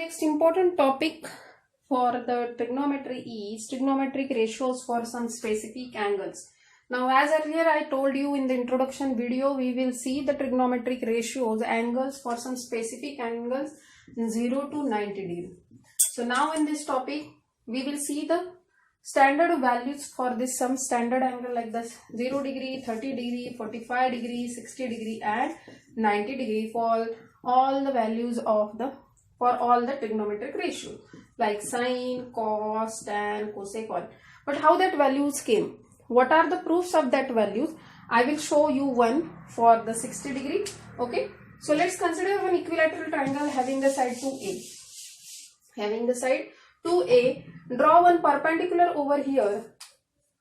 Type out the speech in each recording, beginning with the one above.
next important topic for the trigonometry is trigonometric ratios for some specific angles. Now, as earlier I told you in the introduction video, we will see the trigonometric ratios angles for some specific angles 0 to 90 degree. So now in this topic we will see the standard values for this some standard angle like this 0 degree, 30 degree, 45 degree, 60 degree and 90 degree for all the values of the all the trigonometric ratios like sine, cos, tan, cosec. But how that values came? What are the proofs of that values? I will show you one for the 60 degree. Okay. So let's consider one equilateral triangle having the side 2a. Having the side 2a, draw one perpendicular over here.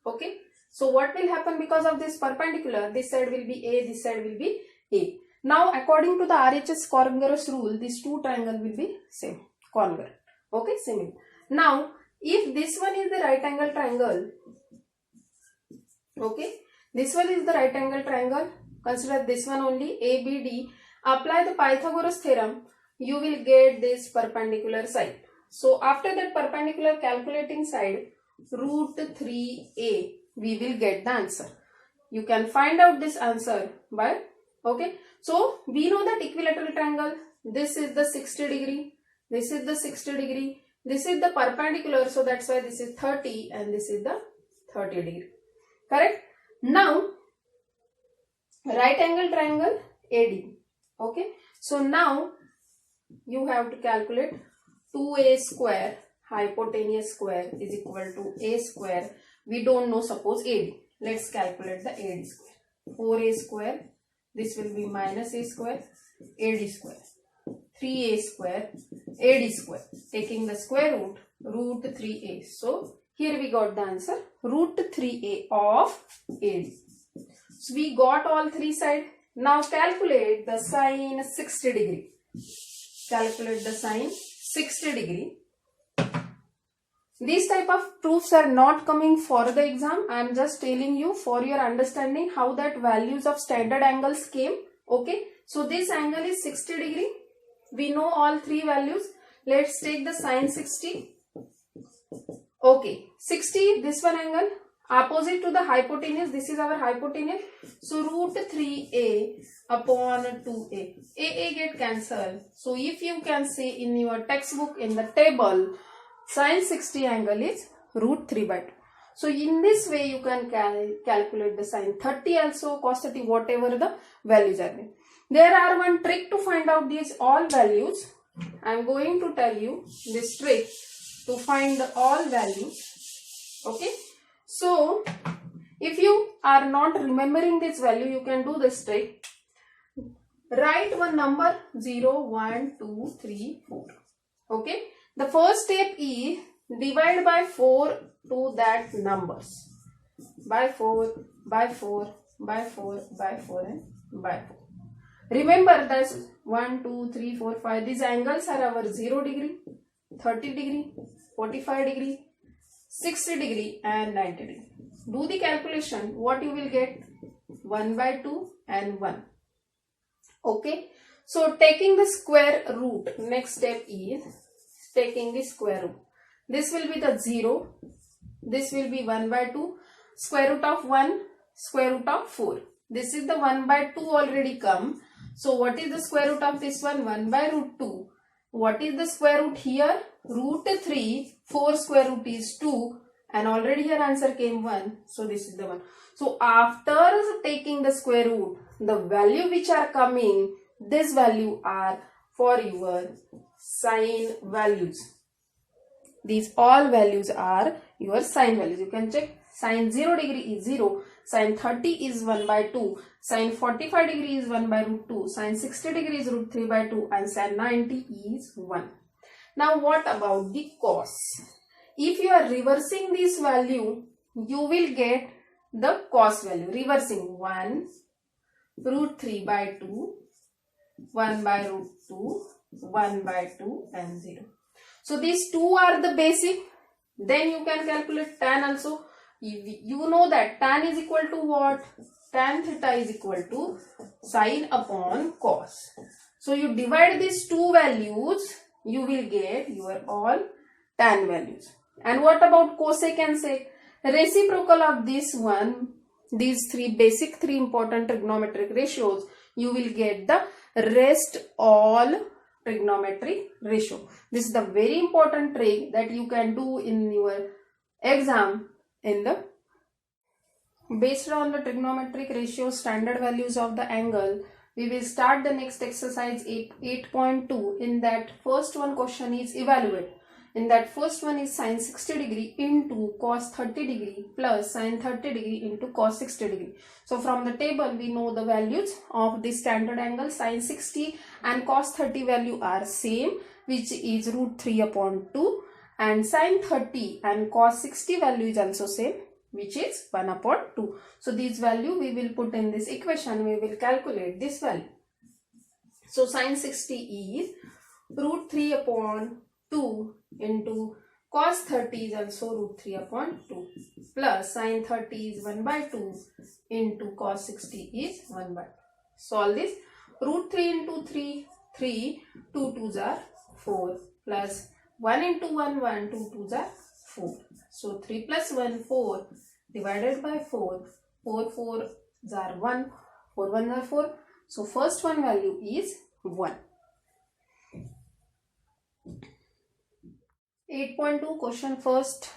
Okay. So what will happen because of this perpendicular? This side will be a, this side will be a. Now according to the RHS congruous rule, these two triangles will be same, congruent. Okay, similar. Now if this one is the right angle triangle, okay, this one is the right angle triangle, consider this one only ABD, apply the Pythagoras theorem, you will get this perpendicular side. So after that perpendicular calculating side, root 3a, we will get the answer. You can find out this answer by, okay. So we know that equilateral triangle, this is the 60 degree, this is the 60 degree, this is the perpendicular, so that's why this is 30 and this is the 30 degree. Correct? Now, right angle triangle AD. Okay. So now you have to calculate 2a square hypotenuse square is equal to a square. We don't know suppose AD. Let's calculate the AD square. 4a square. This will be minus a square, AD square. 3a square, AD square. Taking the square root, root 3a. So here we got the answer, root 3a of AD. So we got all three sides. Now calculate the sine 60 degree. Calculate the sine 60 degree. These type of proofs are not coming for the exam. I am just telling you for your understanding how that values of standard angles came. Okay. So this angle is 60 degree. We know all three values. Let's take the sine 60. Okay. 60, this one angle. Opposite to the hypotenuse. This is our hypotenuse. So root 3a upon 2a. A get cancelled. So if you can see in your textbook in the table, sine 60 angle is root 3 by 2. So in this way you can calculate the sine 30 also, cos 30, whatever the values are there. There are one trick to find out these all values. I am going to tell you this trick to find all values. Okay. So if you are not remembering this value, you can do this trick. Write one number 0, 1, 2, 3, 4. Okay. The first step is divide by 4 to that numbers. By 4, by 4, by 4, by 4 and by 4. Remember that 1, 2, 3, 4, 5. These angles are our 0 degree, 30 degree, 45 degree, 60 degree and 90 degree. Do the calculation. What you will get? 1 by 2 and 1. Okay. So taking the square root. Next step is taking the square root. This will be the 0. This will be 1 by 2. Square root of 1. Square root of 4. This is the 1 by 2 already come. So what is the square root of this one? 1 by root 2. What is the square root here? Root 3. 4 square root is 2. And already here answer came 1. So this is the one. So after taking the square root, the value which are coming, this value are for your sine values. These all values are your sine values. You can check. Sine 0 degree is 0. Sine 30 is 1 by 2. Sine 45 degree is 1 by root 2. Sine 60 degree is root 3 by 2. And sine 90 is 1. Now what about the cos? If you are reversing this value, you will get the cos value. Reversing 1, root 3 by 2, 1 by root 2, 1 by 2 and 0. So these two are the basic. Then you can calculate tan also. You know that tan is equal to what? Tan theta is equal to sine upon cos. So you divide these two values, you will get your all tan values. And what about cosec and sec? Reciprocal of this one, these three important trigonometric ratios, you will get the rest all trigonometric ratio. This is the very important trick that you can do in your exam. Based on the trigonometric ratio standard values of the angle, we will start the next exercise 8.2. In that first one question is evaluate. In that first one is sin 60 degree into cos 30 degree plus sin 30 degree into cos 60 degree. So from the table we know the values of the standard angle. Sin 60 and cos 30 value are same, which is root 3 upon 2, and sin 30 and cos 60 value is also same, which is 1 upon 2. So this value we will put in this equation. We will calculate this value. So sin 60 is root 3 upon 2 into cos 30 is also root 3 upon 2 plus sin 30 is 1 by 2 into cos 60 is 1 by 2. Solve this. Root 3 into 3, 3, 2 2s are 4 plus 1 into 1, 1, 2 2s are 4. So 3 plus 1, 4 divided by 4, 4 4s are 1, 4 1s are 4. So first one value is 1. 8.2 question first,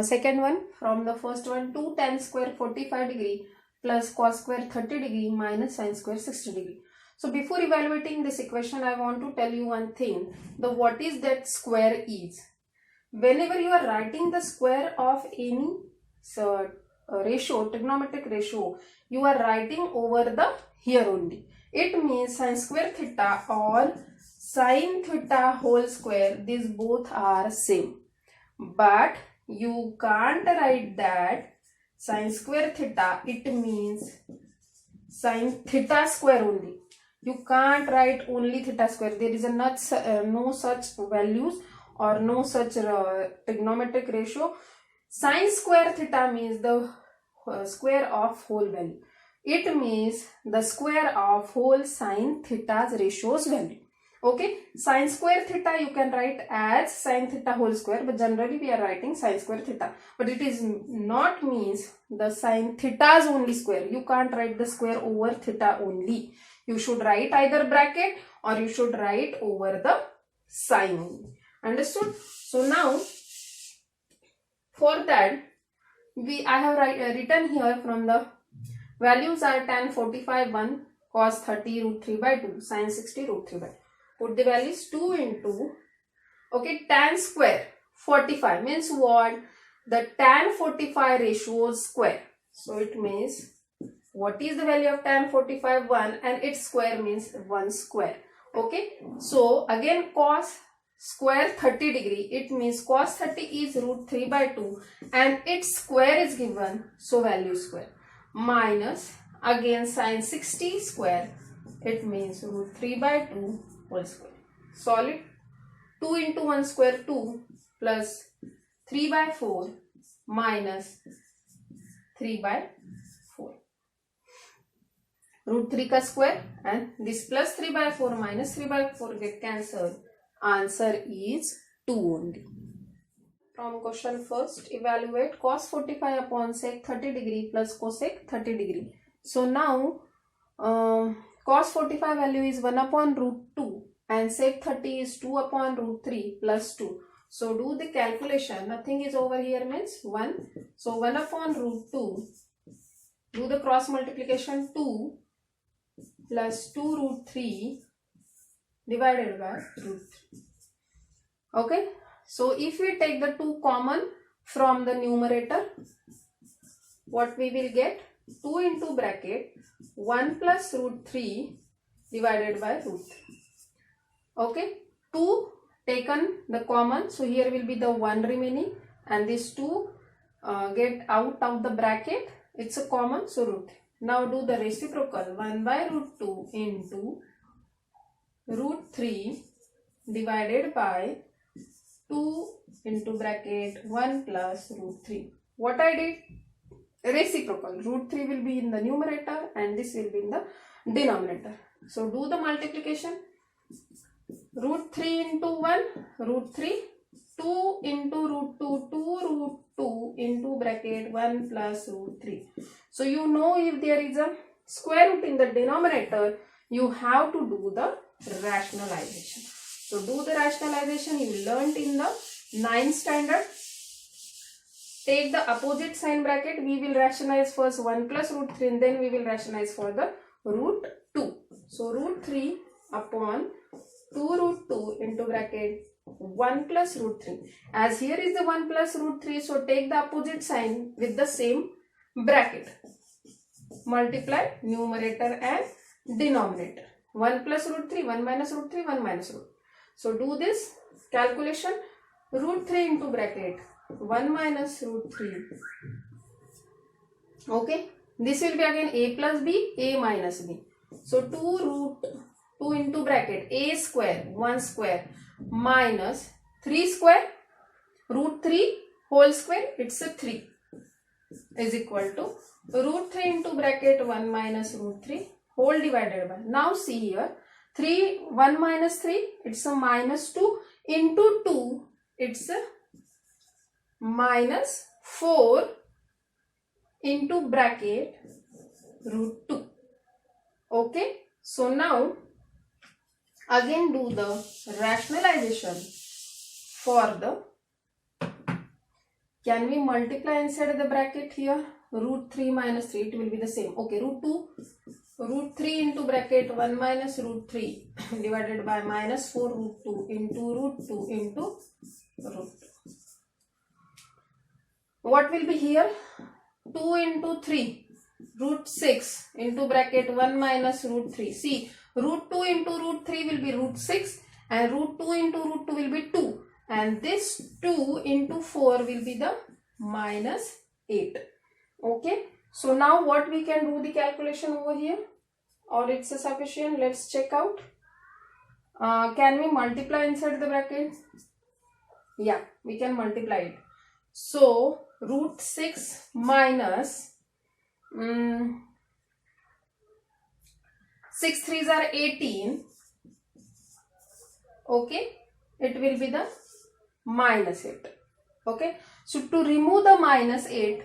second one from the first one, 2 tan square 45 degree plus cos square 30 degree minus sin square 60 degree. So before evaluating this equation, I want to tell you one thing. The what is that square is. Whenever you are writing the square of any ratio, trigonometric ratio, you are writing over the here only. It means sin square theta or sin theta whole square, these both are same. But you can't write that sin square theta, it means sin theta square only. You can't write only theta square. There is no such values or no such trigonometric ratio. Sin square theta means the square of whole value. It means the square of whole sin theta's ratios value. Okay, sin square theta you can write as sin theta whole square, but generally we are writing sin square theta. But it is not means the sin theta's only square. You can't write the square over theta only. You should write either bracket or you should write over the sin only. Understood? So now for that I have written here from the values are tan 45 1, cos 30 root 3 by 2, sin 60 root 3 by 2. Put the values 2 into, okay, tan square 45 means what? The tan 45 ratio square. So it means what is the value of tan 45? 1, and its square means 1 square. Okay, so again cos square 30 degree, it means cos 30 is root 3 by 2 and its square is given, so value square, minus again sin 60 square, it means root 3 by 2 whole square. Solve it. 2 into 1 square 2 plus 3 by 4 minus 3 by 4. Root 3 ka square and this plus 3 by 4 minus 3 by 4 get cancelled. Answer is 2 only. From question first, evaluate cos 45 upon sec 30 degree plus cosec 30 degree. So now cos 45 value is 1 upon root 2 and sec 30 is 2 upon root 3 plus 2. So do the calculation. Nothing is over here means 1. So 1 upon root 2. Do the cross multiplication 2 plus 2 root 3 divided by root 3. Okay. So if we take the 2 common from the numerator, what we will get? 2 into bracket 1 plus root 3 divided by root 3. Okay, 2 taken the common, so here will be the 1 remaining and this 2 get out of the bracket, it's a common, so root 3. Now do the reciprocal, 1 by root 2 into root 3 divided by 2 into bracket 1 plus root 3. What I did? Reciprocal. Root 3 will be in the numerator and this will be in the denominator. So do the multiplication. root 3 into 1, root 3, 2 into root 2, 2 root 2 into bracket 1 plus root 3. So you know if there is a square root in the denominator, you have to do the rationalization. So do the rationalization you learnt in the 9th standard. Take the opposite sign bracket. We will rationalize first 1 plus root 3 and then we will rationalize for the root 2. So root 3 upon 2 root 2 into bracket 1 plus root 3. As here is the 1 plus root 3, so take the opposite sign with the same bracket. Multiply numerator and denominator. 1 plus root 3, 1 minus root 3, 1 minus root. So do this calculation. Root 3 into bracket 1 minus root 3. Okay. This will be again a plus b, a minus b. So 2 root 2 into bracket a square, 1 square minus 3 square, root 3 whole square, it's a 3 is equal to root 3 into bracket 1 minus root 3 whole divided by. Now see here, 1 minus 3, it's a minus 2 into 2, it's a minus 4 into bracket root 2. Okay. So now again do the rationalization for the, can we multiply inside the bracket here? Root 3 minus 3, it will be the same. Okay, root 3 into bracket 1 minus root 3 divided by minus 4 root 2 into root 2 into root 2. What will be here? 2 into 3, root 6 into bracket 1 minus root 3. See, root 2 into root 3 will be root 6 and root 2 into root 2 will be 2. And this 2 into 4 will be the minus 8. Okay. So now what we can do the calculation over here? Or it's a sufficient? Let's check out. Can we multiply inside the bracket? Yeah, we can multiply it. So root 6 minus 6 3s are 18. Okay, it will be the minus 8. Okay, so to remove the minus 8,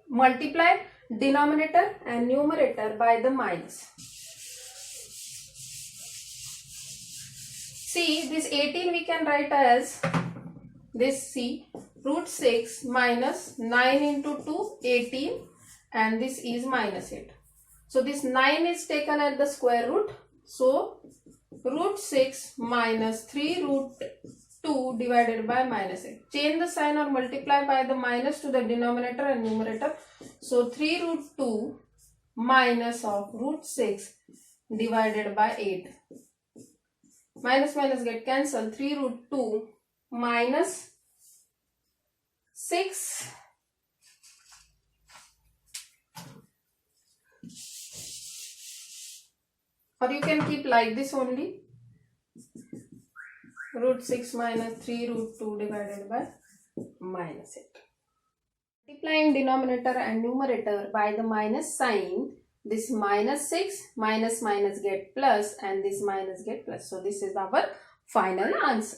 multiply denominator and numerator by the minus. See, this 18 we can write as this. See, root 6 minus 9 into 2, 18, and this is minus 8. So this 9 is taken at the square root. So root 6 minus 3 root 2 divided by minus 8. Change the sign or multiply by the minus to the denominator and numerator. So 3 root 2 minus of root 6 divided by 8. Minus minus get cancelled. 3 root 2 minus 6 or you can keep like this only. Root 6 minus 3 root 2 divided by minus 8. Multiplying denominator and numerator by the minus sign, this minus 6 minus minus get plus and this minus get plus. So this is our final answer.